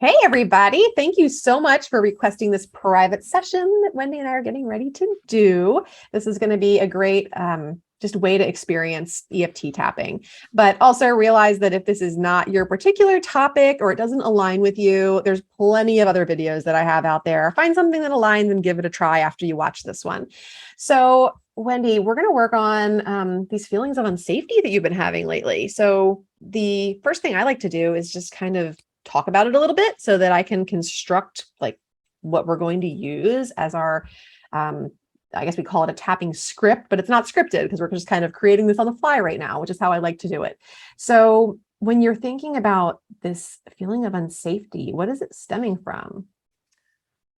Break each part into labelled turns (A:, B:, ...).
A: Hey, everybody. Thank you so much for requesting this private session that Wendy and I are getting ready to do. This is going to be a great just way to experience EFT tapping, but also realize that if this is not your particular topic or it doesn't align with you, there's plenty of other videos that I have out there. Find something that aligns and give it a try after you watch this one. So Wendy, we're going to work on these feelings of unsafety that you've been having lately. So the first thing I like to do is just kind of talk about it a little bit so that I can construct like what we're going to use as our, I guess we call it a tapping script, but it's not scripted because we're just kind of creating this on the fly right now, which is how I like to do it. So when you're thinking about this feeling of unsafety, what is it stemming from?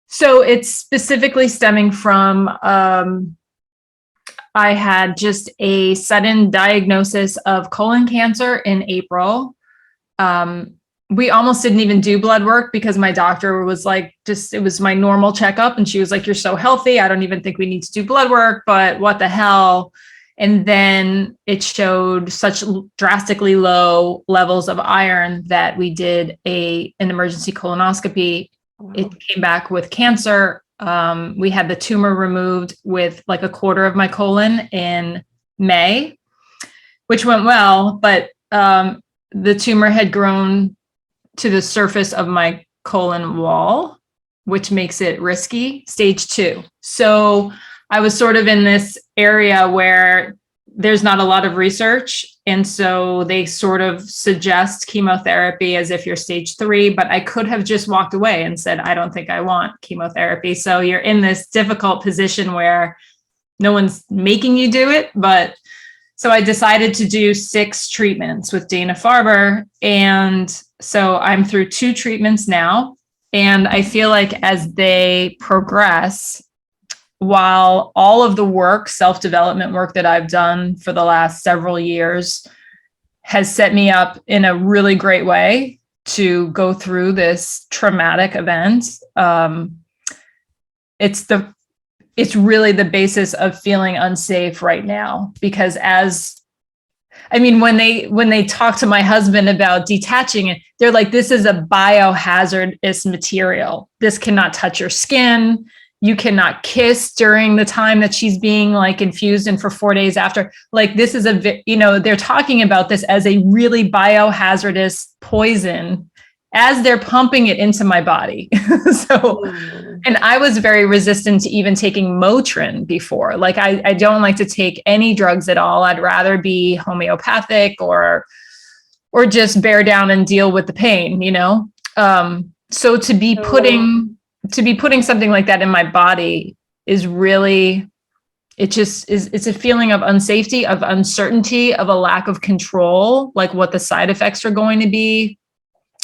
B: So it's specifically stemming from, I had just a sudden diagnosis of colon cancer in April. We almost didn't even do blood work because my doctor was like, it was my normal checkup. And she was like, you're so healthy. I don't even think we need to do blood work, but what the hell? And then it showed such drastically low levels of iron that we did an emergency colonoscopy. Wow. It came back with cancer. We had the tumor removed with like a quarter of my colon in May, which went well, but the tumor had grown to the surface of my colon wall, which makes it risky, stage 2. So I was sort of in this area where there's not a lot of research. And so they sort of suggest chemotherapy as if you're stage 3, but I could have just walked away and said, I don't think I want chemotherapy. So you're in this difficult position where no one's making you do it. But so I decided to do 6 treatments with Dana-Farber. And so I'm through 2 treatments now. And I feel like as they progress, while all of the work, self-development work that I've done for the last several years has set me up in a really great way to go through this traumatic event, it's really the basis of feeling unsafe right now, because when they talk to my husband about detaching it, they're like, this is a biohazardous material. This cannot touch your skin. You cannot kiss during the time that she's being like infused and for 4 days after. Like this is they're talking about this as a really biohazardous poison as they're pumping it into my body. And I was very resistant to even taking Motrin before. Like I don't like to take any drugs at all. I'd rather be homeopathic or just bear down and deal with the pain, So to be putting something like that in my body is really, it's a feeling of unsafety, of uncertainty, of a lack of control, like what the side effects are going to be.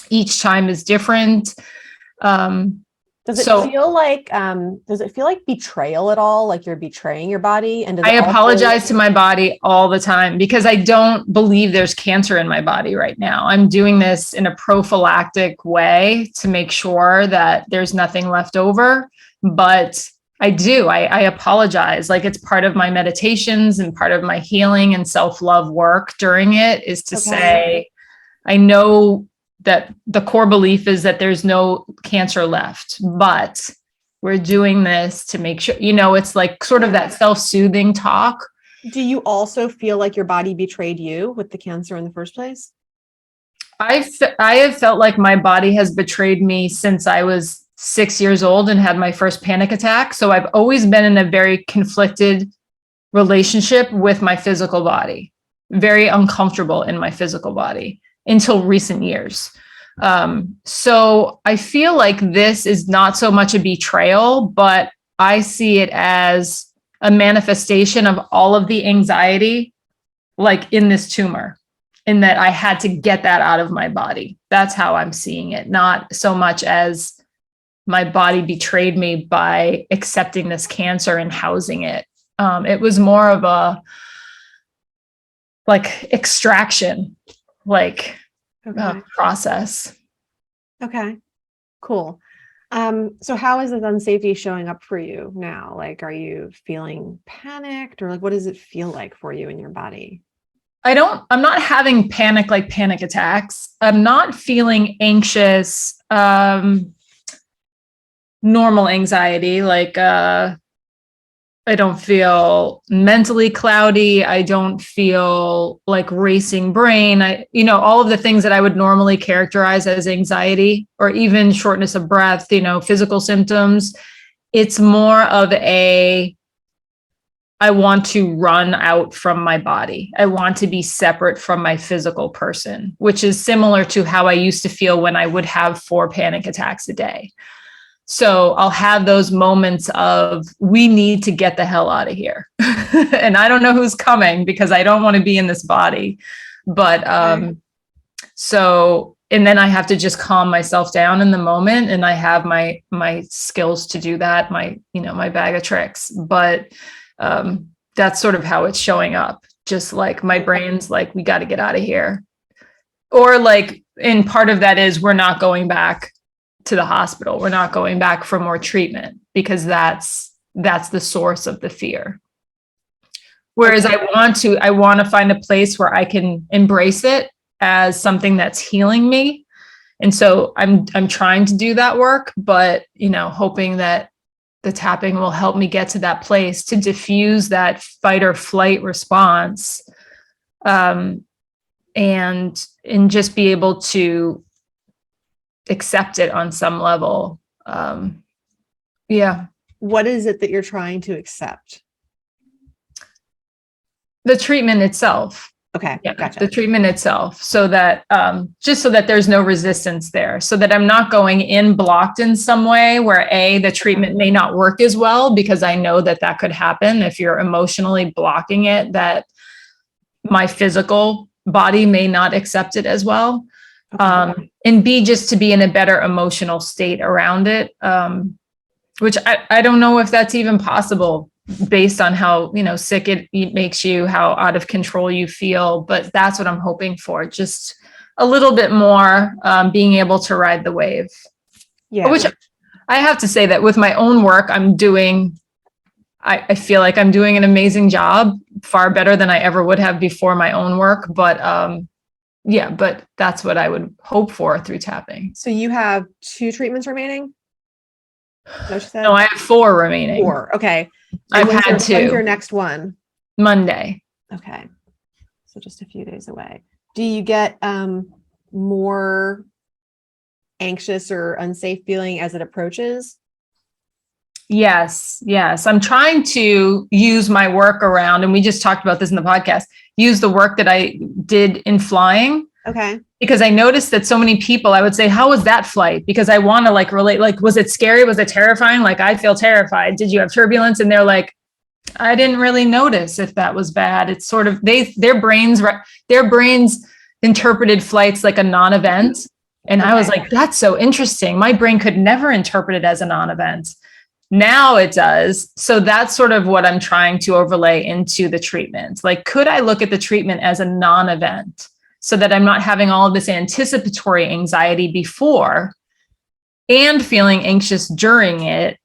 B: Each time is different.
A: Does it feel like betrayal at all? Like you're betraying your body? And
B: I apologize to my body all the time because I don't believe there's cancer in my body right now. I'm doing this in a prophylactic way to make sure that there's nothing left over. But I apologize. Like it's part of my meditations and part of my healing and self-love work during it is to say, I know that the core belief is that there's no cancer left, but we're doing this to make sure, it's like sort of that self-soothing talk.
A: Do you also feel like your body betrayed you with the cancer in the first place?
B: I have felt like my body has betrayed me since I was 6 years old and had my first panic attack. So I've always been in a very conflicted relationship with my physical body, very uncomfortable in my physical body until recent years. So I feel like this is not so much a betrayal, but I see it as a manifestation of all of the anxiety, like in this tumor, in that I had to get that out of my body. That's how I'm seeing it. Not so much as my body betrayed me by accepting this cancer and housing it. It was more of a like extraction, process.
A: Okay, cool. So how is this unsafety showing up for you now? Like, are you feeling panicked or like, what does it feel like for you in your body?
B: I'm not having panic attacks. I'm not feeling anxious, normal anxiety. Like, I don't feel mentally cloudy. I don't feel like racing brain. All of the things that I would normally characterize as anxiety or even shortness of breath, physical symptoms. It's more of I want to run out from my body. I want to be separate from my physical person, which is similar to how I used to feel when I would have 4 panic attacks a day. So I'll have those moments of, we need to get the hell out of here. And I don't know who's coming because I don't want to be in this body. But and then I have to just calm myself down in the moment. And I have my skills to do that, my bag of tricks. But that's sort of how it's showing up. Just like my brain's like, we got to get out of here. Or like, and part of that is we're not going back to the hospital. We're not going back for more treatment because that's the source of the fear. Whereas I want to find a place where I can embrace it as something that's healing me. And so I'm trying to do that work, but, hoping that the tapping will help me get to that place to diffuse that fight or flight response, and just be able to accept it on some level.
A: What is it that you're trying to accept?
B: The treatment itself.
A: Okay.
B: Yeah,
A: gotcha.
B: the treatment itself, so that just so that there's no resistance there, so that I'm not going in blocked in some way where the treatment may not work as well, because I know that could happen if you're emotionally blocking it, that my physical body may not accept it as well. Okay. And B, just to be in a better emotional state around it, which I don't know if that's even possible based on how, sick it makes you, how out of control you feel. But that's what I'm hoping for. Just a little bit more being able to ride the wave. Yeah. Which I have to say that with my own work, I feel like I'm doing an amazing job, far better than I ever would have before my own work. But but that's what I would hope for through tapping.
A: So you have 2 treatments remaining?
B: No, I have 4 remaining.
A: 4. Okay.
B: I've had 2.
A: When's your next one?
B: Monday.
A: Okay. So just a few days away. Do you get more anxious or unsafe feeling as it approaches?
B: Yes. I'm trying to use my work around, and we just talked about this in the podcast, use the work that I did in flying.
A: Okay.
B: Because I noticed that so many people, I would say, how was that flight? Because I want to relate, was it scary? Was it terrifying? I feel terrified. Did you have turbulence? And they're like, I didn't really notice if that was bad. It's sort of, their brains interpreted flights like a non-event. And I was like, that's so interesting. My brain could never interpret it as a non-event. Now it does. So that's sort of what I'm trying to overlay into the treatment. Could I look at the treatment as a non-event, so that I'm not having all of this anticipatory anxiety before and feeling anxious during it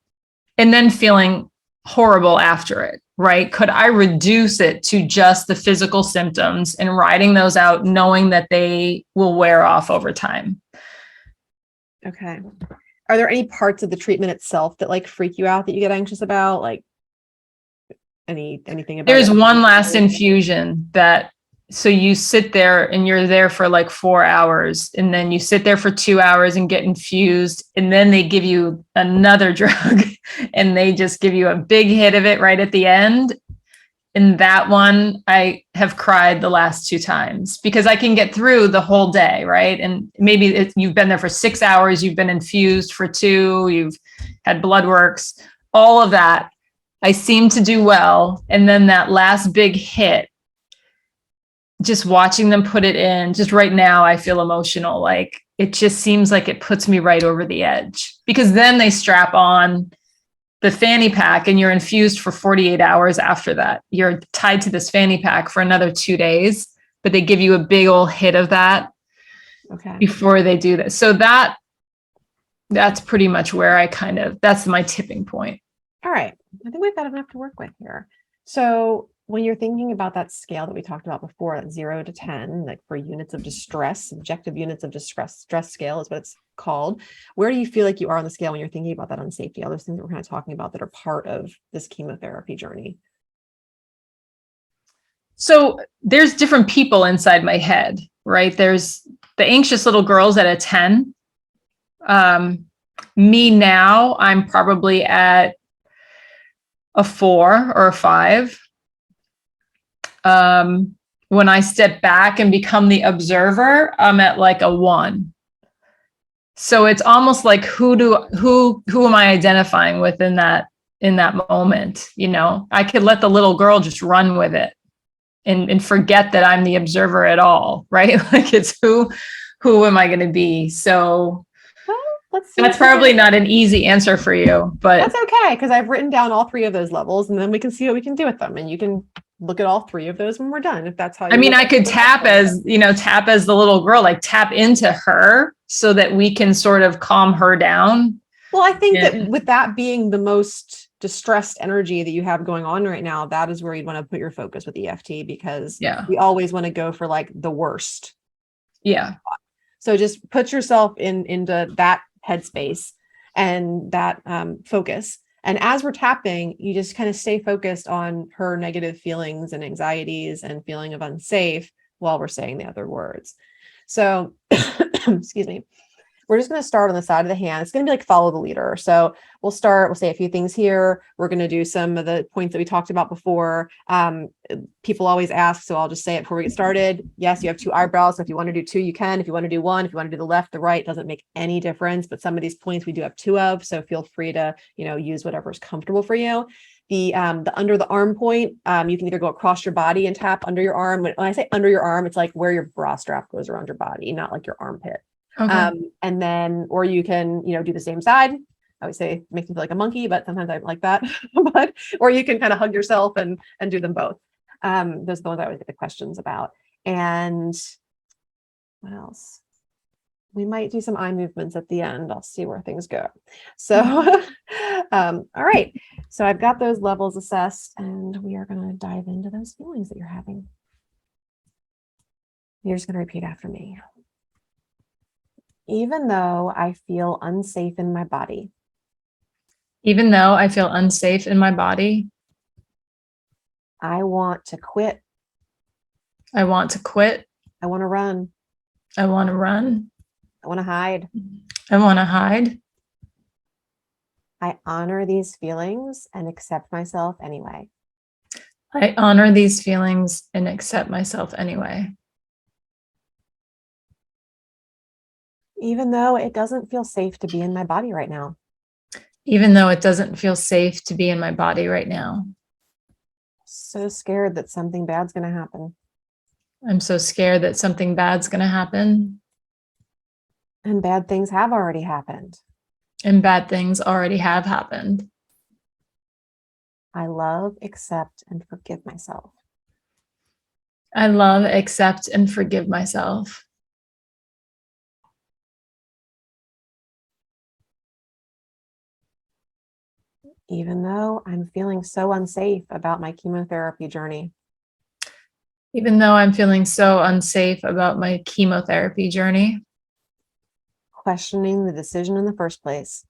B: and then feeling horrible after it, right? Could I reduce it to just the physical symptoms and riding those out, knowing that they will wear off over time?
A: Okay. Are there any parts of the treatment itself that freak you out, that you get anxious about? Anything about
B: There's
A: it?
B: one last infusion so you sit there and you're there for 4 hours, and then you sit there for 2 hours and get infused. And then they give you another drug and they just give you a big hit of it right at the end. And that one, I have cried the last 2 times because I can get through the whole day, right? And maybe you've been there for 6 hours, you've been infused for 2, you've had blood works, all of that. I seem to do well. And then that last big hit, just watching them put it in, just right now, I feel emotional. It just seems like it puts me right over the edge, because then they strap on the fanny pack and you're infused for 48 hours after that. You're tied to this fanny pack for another 2 days, but they give you a big old hit of that before they do this. So that's pretty much where that's my tipping point.
A: All right. I think we've got enough to work with here. So when you're thinking about that scale that we talked about before, that 0 to 10, like for units of distress, subjective units of distress, stress scale is what it's called. Where do you feel like you are on the scale when you're thinking about that unsafety? All those things that we're kind of talking about that are part of this chemotherapy journey.
B: So there's different people inside my head, right? There's the anxious little girls at a 10. Me now, I'm probably at a 4 or a 5. When I step back and become the observer, I'm at like a 1. So it's almost like who am I identifying with in that moment? You know, I could let the little girl just run with it and forget that I'm the observer at all, right? Like it's who am I going to be? So
A: let's see.
B: That's probably not an easy answer for you, but
A: that's okay, because I've written down all 3 of those levels, and then we can see what we can do with them. And you can look at all 3 of those when we're done, if that's how you.
B: I mean, I could tap as the little girl, like tap into her so that we can sort of calm her down.
A: Well, I think that with that being the most distressed energy that you have going on right now, that is where you'd want to put your focus with EFT, because we always want to go for like the worst.
B: Yeah.
A: So just put yourself into that headspace and that focus. And as we're tapping, you just kind of stay focused on her negative feelings and anxieties and feeling of unsafe while we're saying the other words. So, excuse me. We're just going to start on the side of the hand. It's going to be like follow the leader. So we'll say a few things here. We're going to do some of the points that we talked about before. People always ask, so I'll just say it before we get started. Yes, you have 2 eyebrows. So if you want to do 2, you can. If you want to do 1, if you want to do the left, the right, doesn't make any difference. But some of these points we do have 2 of, so feel free to, use whatever is comfortable for you. The under the arm point, you can either go across your body and tap under your arm. When I say under your arm, it's like where your bra strap goes around your body, not like your armpit.
B: Okay.
A: And then, or you can, do the same side. I would say make me feel like a monkey, but sometimes I like that. Or you can kind of hug yourself and do them both. Those are the ones I always get the questions about. And what else? We might do some eye movements at the end. I'll see where things go. So, all right. So I've got those levels assessed, and we are going to dive into those feelings that you're having. You're just going to repeat after me. Even though I feel unsafe in my body.
B: Even though I feel unsafe in my body.
A: I want to quit.
B: I want to quit.
A: I want to run.
B: I want to run.
A: I want to hide.
B: I want to hide.
A: I honor these feelings and accept myself anyway.
B: I honor these feelings and accept myself anyway.
A: Even though it doesn't feel safe to be in my body right now.
B: Even though it doesn't feel safe to be in my body right now.
A: So scared that something bad's going to happen.
B: I'm so scared that something bad's going to happen.
A: And bad things have already happened.
B: And bad things already have happened.
A: I love, accept, and forgive myself.
B: I love, accept, and forgive myself.
A: Even though I'm feeling so unsafe about my chemotherapy journey.
B: Even though I'm feeling so unsafe about my chemotherapy journey.
A: Questioning the decision in the first place.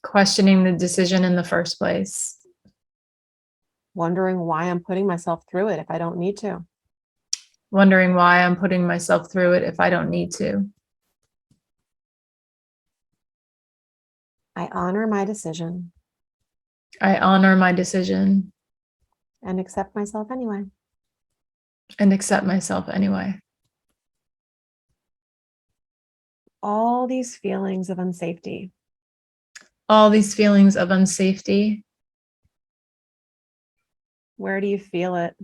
B: Questioning the decision in the first place.
A: Wondering why I'm putting myself through it if I don't need to.
B: Wondering why I'm putting myself through it if I don't need to.
A: I honor my decision.
B: I honor my decision.
A: And accept myself anyway.
B: And accept myself anyway.
A: All these feelings of unsafety.
B: All these feelings of unsafety.
A: Where do you feel it?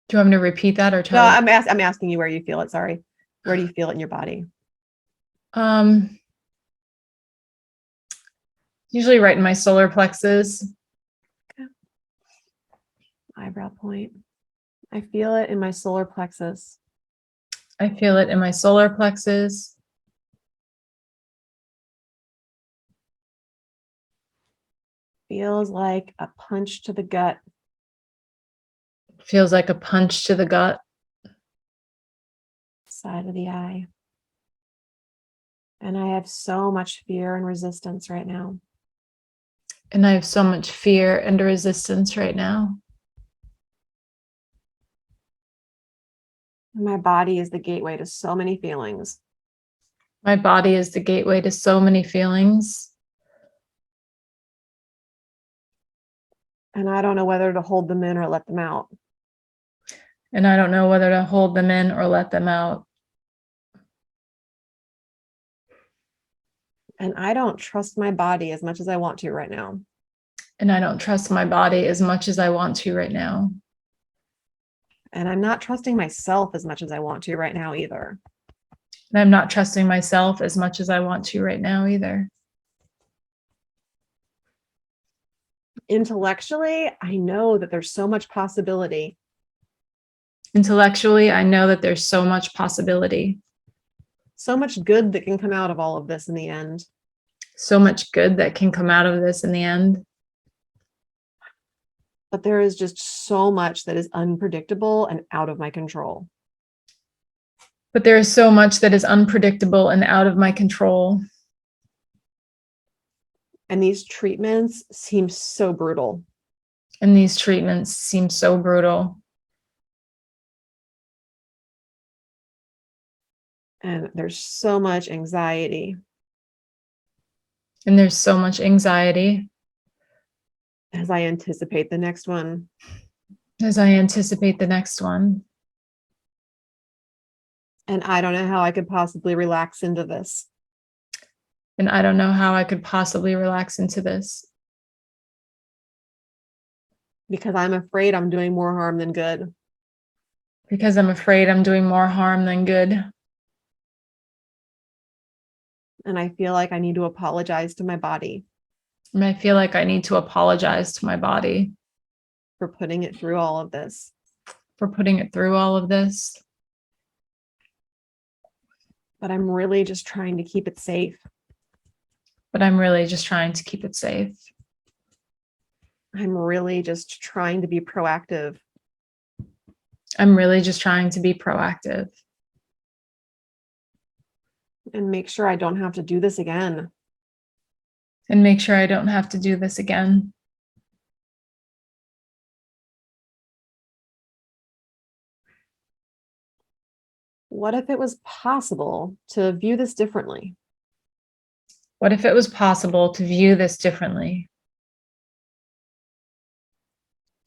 B: Do you want me to repeat that or try?
A: No, I'm asking you where you feel it. Sorry. Where do you feel it in your body?
B: Usually right in my solar plexus.
A: Okay. Eyebrow point. I feel it in my solar plexus.
B: I feel it in my solar plexus.
A: feels like a punch to the gut.
B: Feels like a punch to the gut.
A: Side of the eye. And I have so much fear and resistance right now.
B: And I have so much fear and resistance right now.
A: My body is the gateway to so many feelings.
B: My body is the gateway to so many feelings.
A: And I don't know whether to hold them in or let them out.
B: And I don't know whether to hold them in or let them out.
A: And I don't trust my body as much as I want to right now.
B: And I don't trust my body as much as I want to right now.
A: And I'm not trusting myself as much as I want to right now either.
B: And I'm not trusting myself as much as I want to right now either.
A: Intellectually, I know that there's so much possibility.
B: Intellectually, I know that there's so much possibility.
A: So much good that can come out of all of this in the end.
B: So much good that can come out of this in the end.
A: But there is just so much that is unpredictable and out of my control.
B: But there is so much that is unpredictable and out of my control.
A: And these treatments seem so brutal.
B: And these treatments seem so brutal.
A: And there's so much anxiety.
B: And there's so much anxiety.
A: As I anticipate the next one.
B: As I anticipate the next one.
A: And I don't know how I could possibly relax into this.
B: And I don't know how I could possibly relax into this.
A: Because I'm afraid I'm doing more harm than good.
B: Because I'm afraid I'm doing more harm than good.
A: And I feel like I need to apologize to my body.
B: And I feel like I need to apologize to my body.
A: For putting it through all of this.
B: For putting it through all of this.
A: But I'm really just trying to keep it safe.
B: But I'm really just trying to keep it safe.
A: I'm really just trying to be proactive.
B: I'm really just trying to be proactive.
A: And make sure I don't have to do this again.
B: And make sure I don't have to do this again.
A: What if it was possible to view this differently?
B: What if it was possible to view this differently?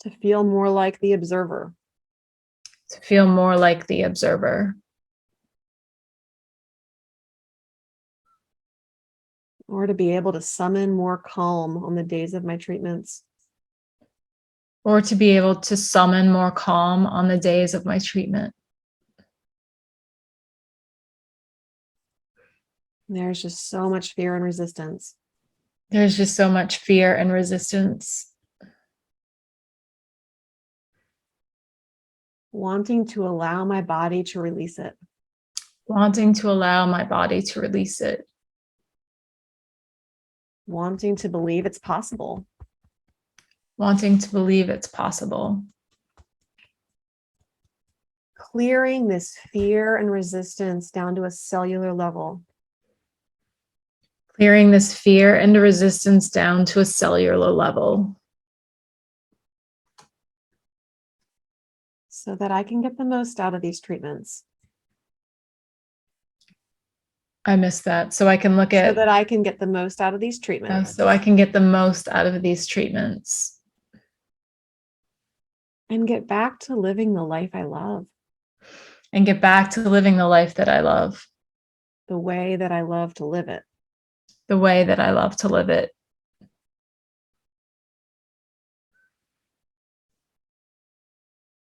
A: To feel more like the observer.
B: To feel more like the observer.
A: Or to be able to summon more calm on the days of my treatments.
B: Or to be able to summon more calm on the days of my treatment.
A: There's just so much fear and resistance.
B: There's just so much fear and resistance.
A: Wanting to allow my body to release it.
B: Wanting to allow my body to release it.
A: Wanting to believe it's possible.
B: Wanting to believe it's possible.
A: Clearing this fear and resistance down to a cellular level.
B: Clearing this fear and resistance down to a cellular level.
A: So that I can get the most out of these treatments.
B: I missed that. So I can look at.
A: So that I can get the most out of these treatments.
B: So I can get the most out of these treatments.
A: And get back to living the life I love.
B: And get back to living the life that I love.
A: The way that I love to live it.
B: The way that I love to live it.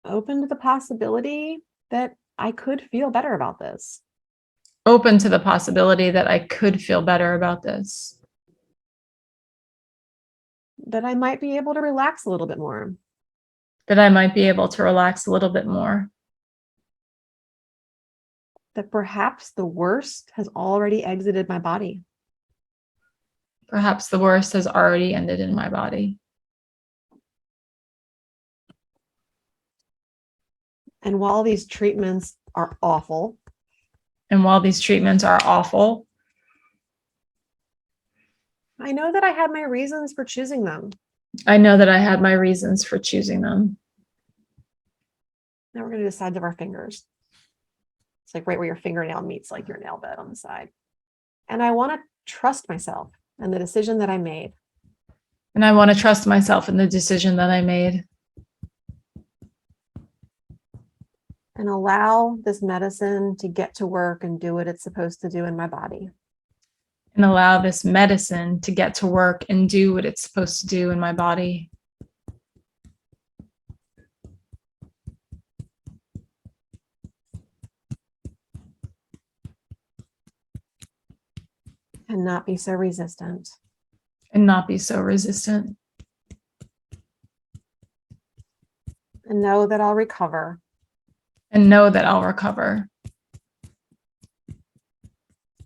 A: Open to the possibility that I could feel better about this.
B: Open to the possibility that I could feel better about this.
A: That I might be able to relax a little bit more.
B: That I might be able to relax a little bit more.
A: That perhaps the worst has already exited my body.
B: Perhaps the worst has already ended in my body.
A: And while these treatments are awful,
B: And while these treatments are awful,
A: I know that I had my reasons for choosing them.
B: I know that I had my reasons for choosing them.
A: Now we're going to do the sides of our fingers. It's like right where your fingernail meets like your nail bed on the side. And I want to trust myself and the decision that I made.
B: And I want to trust myself in the decision that I made.
A: And allow this medicine to get to work and do what it's supposed to do in my body.
B: And allow this medicine to get to work and do what it's supposed to do in my body.
A: And not be so resistant.
B: And not be so resistant.
A: And know that I'll recover.
B: And know that I'll recover.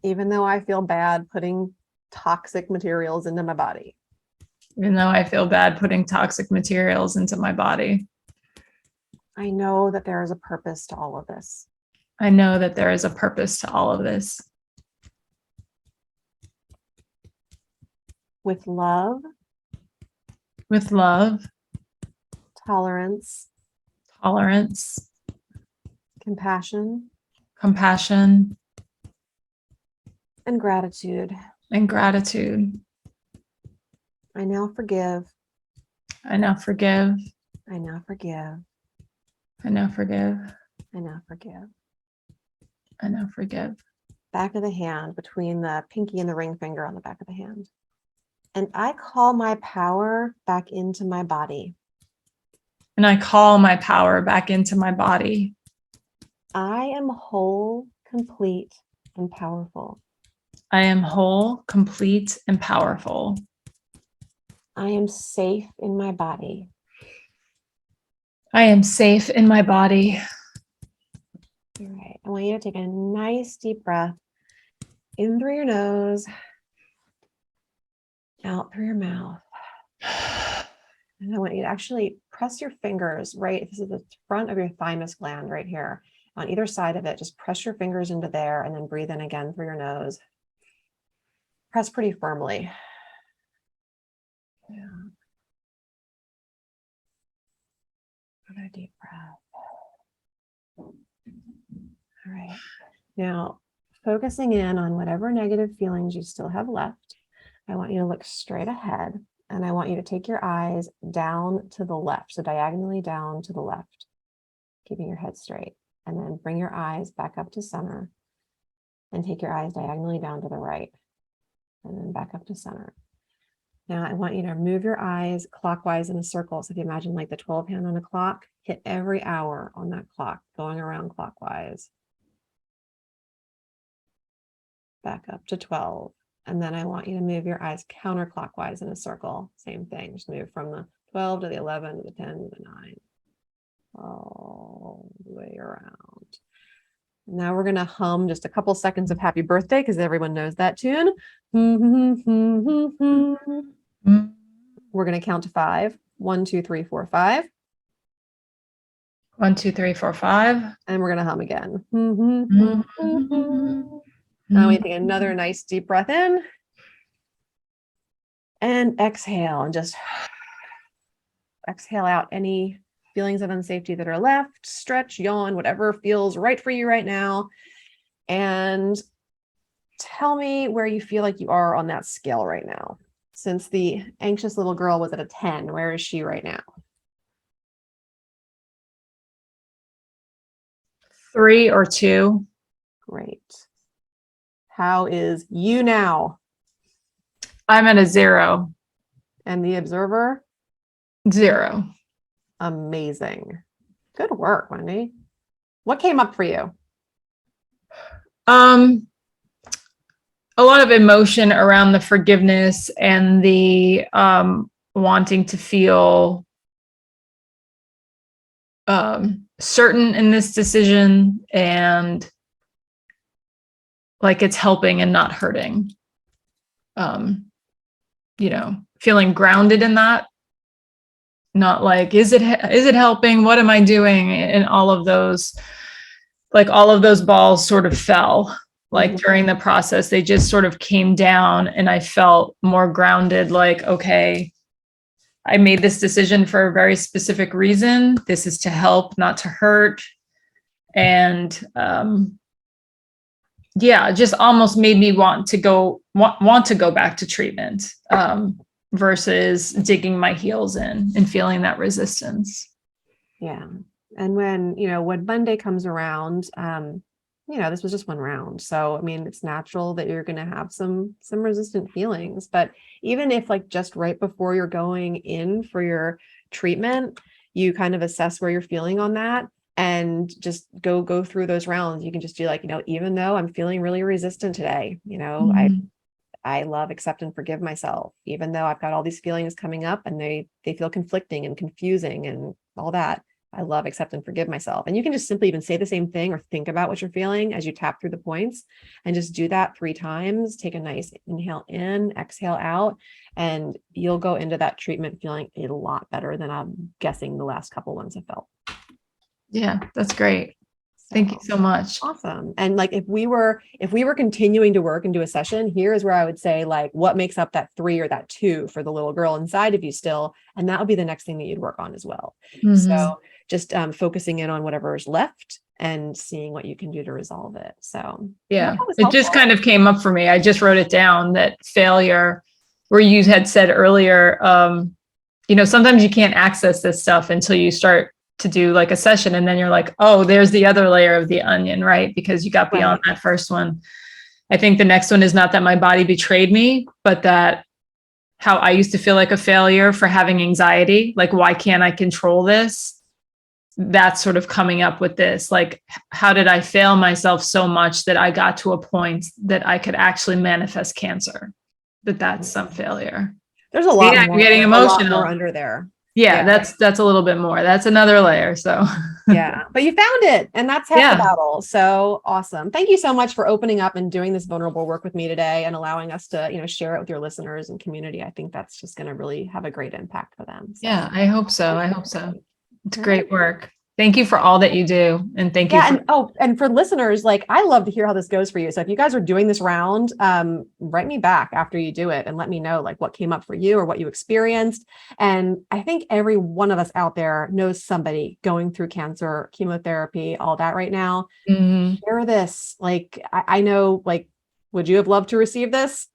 A: Even though I feel bad putting toxic materials into my body.
B: Even though I feel bad putting toxic materials into my body.
A: I know that there is a purpose to all of this.
B: I know that there is a purpose to all of this.
A: With love.
B: With love.
A: Tolerance.
B: Tolerance.
A: Compassion.
B: Compassion.
A: And gratitude.
B: And gratitude.
A: I now forgive.
B: I now forgive.
A: I now forgive.
B: I now forgive.
A: I now forgive.
B: I now forgive.
A: Back of the hand, between the pinky and the ring finger on the back of the hand. And I call my power back into my body.
B: And I call my power back into my body.
A: I am whole, complete, and powerful.
B: I am whole, complete, and powerful.
A: I am safe in my body.
B: I am safe in my body.
A: All right. I want you to take a nice deep breath in through your nose, out through your mouth. And I want you to actually press your fingers right. This is the front of your thymus gland right here. On either side of it, just press your fingers into there and then breathe in again through your nose. Press pretty firmly. Yeah. Another deep breath. All right. Now, focusing in on whatever negative feelings you still have left, I want you to look straight ahead and I want you to take your eyes down to the left. So diagonally down to the left, keeping your head straight. And then bring your eyes back up to center and take your eyes diagonally down to the right and then back up to center. Now I want you to move your eyes clockwise in a circle. So if you imagine like the 12 hand on a clock, hit every hour on that clock, going around clockwise. Back up to 12. And then I want you to move your eyes counterclockwise in a circle. Same thing, just move from the 12 to the 11 to the 10 to the 9. All the way around. Now we're going to hum just a couple seconds of Happy Birthday because everyone knows that tune. We're going to count to 5. 1, 2, 3, 4, 5.
B: 1, 2, 3, 4, 5.
A: And we're going to hum again. Now we take another nice deep breath in. And exhale. And just exhale out any feelings of unsafety that are left. Stretch, yawn, whatever feels right for you right now. And tell me where you feel like you are on that scale right now. Since the anxious little girl was at a 10, where is she right now?
B: 3 or 2.
A: Great. How is you now?
B: I'm at a 0.
A: And the observer?
B: 0.
A: Amazing. Good work, Wendy. What came up for you?
B: A lot of emotion around the forgiveness and the wanting to feel certain in this decision and like it's helping and not hurting. feeling grounded in that. Not like, is it helping? What am I doing? And all of those balls sort of fell, like during the process, they just sort of came down and I felt more grounded, like, okay, I made this decision for a very specific reason. This is to help, not to hurt. And, just almost made me want to go back to treatment, versus digging my heels in and feeling that resistance.
A: Yeah. And when Monday comes around, this was just one round. So, I mean, it's natural that you're going to have some resistant feelings, but even if like just right before you're going in for your treatment, you kind of assess where you're feeling on that and just go through those rounds. You can just do like, even though I'm feeling really resistant today, I love, accept, and forgive myself, even though I've got all these feelings coming up and they feel conflicting and confusing and all that. I love, accept, and forgive myself. And you can just simply even say the same thing or think about what you're feeling as you tap through the points, and just do that 3 times. Take a nice inhale in, exhale out, and you'll go into that treatment feeling a lot better than I'm guessing the last couple ones have felt.
B: Yeah, that's great. Thank you so much.
A: Awesome. And like, if we were continuing to work and do a session, here is where I would say, like, what makes up that 3 or that 2 for the little girl inside of you still? And that would be the next thing that you'd work on as well. So just focusing in on whatever is left and seeing what you can do to resolve it. So
B: yeah, it just kind of came up for me. I just wrote it down, that failure, where you had said earlier, sometimes you can't access this stuff until you start to do like a session, and then you're like, oh, there's the other layer of the onion, right? Because you got beyond that first one. I think the next one is not that my body betrayed me, but that how I used to feel like a failure for having anxiety, like, why can't I control this? That's sort of coming up with this, like, how did I fail myself so much that I got to a point that I could actually manifest cancer? That's some failure.
A: There's a lot more.
B: I'm getting emotional.
A: A lot more under there.
B: Yeah, that's a little bit more. That's another layer. So
A: yeah, but you found it, and that's half the battle. So awesome. Thank you so much for opening up and doing this vulnerable work with me today and allowing us to, share it with your listeners and community. I think that's just going to really have a great impact for them. So.
B: Yeah, I hope so. It's great work. Thank you for all that you do. And thank you.
A: And for listeners, like, I love to hear how this goes for you. So if you guys are doing this round, write me back after you do it and let me know like what came up for you or what you experienced. And I think every one of us out there knows somebody going through cancer, chemotherapy, all that right now. Share this. Like, I know, like, would you have loved to receive this?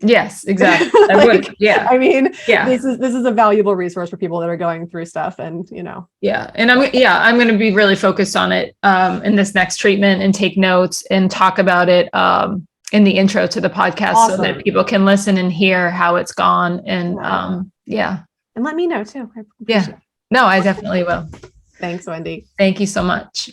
B: Yes, exactly. I would. Yeah.
A: I mean, this is a valuable resource for people that are going through stuff, and
B: Yeah. And I'm going to be really focused on it in this next treatment, and take notes and talk about it in the intro to the podcast, so that people can listen and hear how it's gone. And And
A: let me know too.
B: No, I definitely will.
A: Thanks, Wendy.
B: Thank you so much.